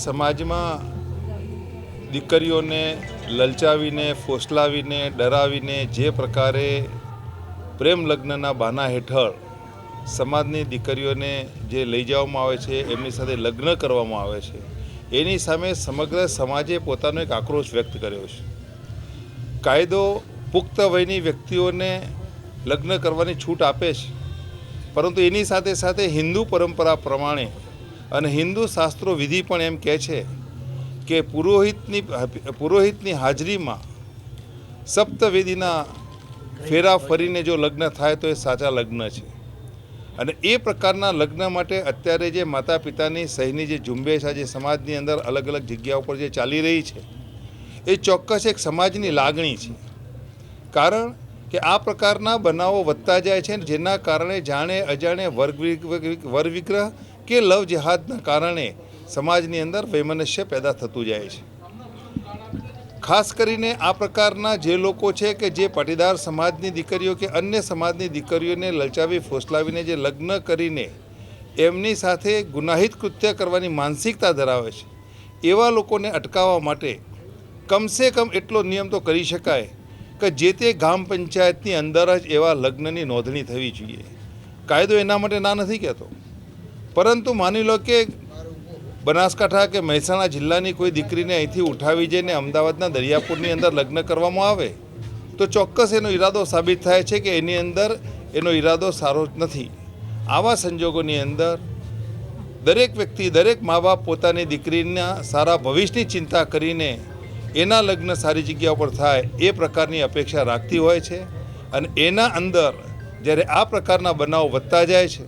સમાજમાં દીકરીઓને લલચાવીને, ફોસલાવીને, ડરાવીને જે પ્રકારે પ્રેમ લગ્નના બહાના હેઠળ સમાજની દીકરીઓને જે લઈ જવામાં આવે છે, એમની સાથે લગ્ન કરવામાં આવે છે, એની સામે સમગ્ર સમાજે પોતાનો એક આક્રોશ વ્યક્ત કર્યો છે. કાયદો પુખ્ત વયની વ્યક્તિઓને લગ્ન કરવાની છૂટ આપે છે, પરંતુ એની સાથે સાથે હિન્દુ પરંપરા પ્રમાણે અને હિન્દુ શાસ્ત્રો વિધિ પણ એમ કહે છે કે પુરોહિતની હાજરીમાં સપ્તવેદીના ફેરા ફરીને જો લગ્ન થાય તો એ સાચા લગ્ન છે. અને એ પ્રકારના લગ્ન માટે અત્યારે જે માતા પિતાની સહીની જે ઝુંબેશ આજે સમાજની અંદર અલગ અલગ જગ્યાઓ પર જે ચાલી રહી છે, એ ચોક્કસ એક સમાજની લાગણી છે. કારણ કે આ પ્રકારના બનાવો વધતા જાય છે, જેના કારણે જાણે અજાણે વર વિગ્રહ કે લવ જેહાદના કારણે સમાજની અંદર વૈમનસ્ય પેદા થતું જાય છે. ખાસ કરીને આ પ્રકારના જે લોકો છે કે જે પાટીદાર સમાજની દીકરીઓ કે અન્ય સમાજની દીકરીઓને લલચાવી ફોસલાવીને જે લગ્ન કરીને એમની સાથે ગુનાહિત કૃત્ય કરવાની માનસિકતા ધરાવે છે, એવા લોકોને અટકાવવા માટે કમસે કમ એટલો નિયમ તો કરી શકાય કે જે તે ગ્રામ પંચાયતની અંદર જ એવા લગ્નની નોંધણી થવી જોઈએ. કાયદો એના માટે ના નથી કહેતો, પરંતુ માની લો કે બનાસકાંઠા કે મહેસાણા જિલ્લાની કોઈ દીકરીને અહીંથી ઉઠાવી જઈને અમદાવાદના દરિયાપુરની અંદર લગ્ન કરવામાં આવે તો ચોક્કસ એનો ઈરાદો સાબિત થાય છે કે એની અંદર એનો ઈરાદો સારો જ નથી. આવા સંજોગોની અંદર દરેક વ્યક્તિ, દરેક મા બાપ પોતાની દીકરીના સારા ભવિષ્યની ચિંતા કરીને એના લગ્ન સારી જગ્યા પર થાય એ પ્રકારની અપેક્ષા રાખતી હોય છે. અને એના અંદર જ્યારે આ પ્રકારના બનાવો વધતા જાય છે,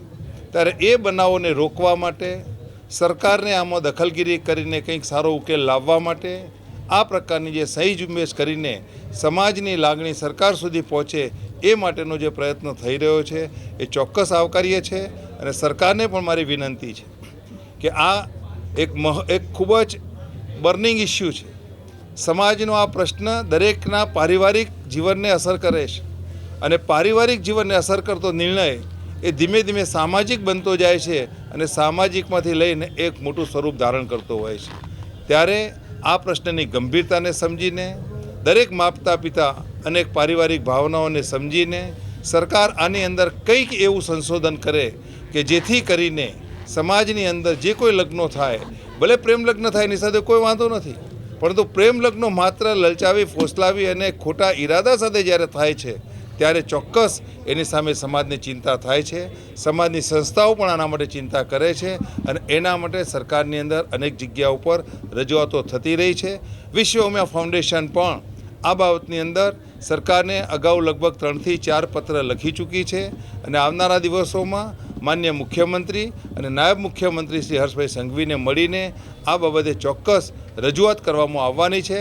ત્યારે એ બનાવોને રોકવા માટે સરકારને આમાં દખલગીરી કરીને કંઈક સારો ઉકેલ લાવવા માટે આ પ્રકારની જે સહી ઝુંબેશ કરીને સમાજની લાગણી સરકાર સુધી પહોંચે એ માટેનો જે પ્રયત્ન થઈ રહ્યો છે, એ ચોક્કસ આવકાર્ય છે. અને સરકારને પણ મારી વિનંતી છે કે આ એક ખૂબ જ બર્નિંગ ઇસ્યુ છે. સમાજનો આ પ્રશ્ન દરેકના પારિવારિક જીવનને અસર કરે છે, અને પારિવારિક જીવનને અસર કરતો નિર્ણય એ ધીમે ધીમે સામાજિક બનતો જાય છે, અને સામાજિકમાંથી લઈને એક મોટું સ્વરૂપ ધારણ કરતો હોય છે. ત્યારે આ પ્રશ્નની ગંભીરતાને સમજીને દરેક માતા પિતા અનેક પારિવારિક ભાવનાઓને સમજીને સરકાર આની અંદર કંઈક એવું સંશોધન કરે કે જેથી કરીને સમાજની અંદર જે કોઈ લગ્નો થાય, ભલે પ્રેમ લગ્ન થાય એની સાથે કોઈ વાંધો નથી, પરંતુ પ્રેમ લગ્નો માત્ર લલચાવી ફોસલાવી અને ખોટા ઈરાદા સાથે જ્યારે થાય છે, ત્યારે ચોક્કસ એની સામે સમાજની ચિંતા થાય છે. સમાજની સંસ્થાઓ પણ આના માટે ચિંતા કરે છે, અને એના માટે સરકારની અંદર અનેક જગ્યા ઉપર રજૂઆતો થતી રહી છે. વિશ્વ ઉમિયા ફાઉન્ડેશન પણ આ બાબતની અંદર સરકારને અગાઉ લગભગ 3 થી 4 પત્ર લખી ચૂકી છે, અને આવનારા દિવસોમાં માન્ય મુખ્યમંત્રી અને નાયબ મુખ્યમંત્રી શ્રી હર્ષભાઈ સંઘવીને મળીને આ બાબતે ચોક્કસ રજૂઆત કરવામાં આવવાની છે.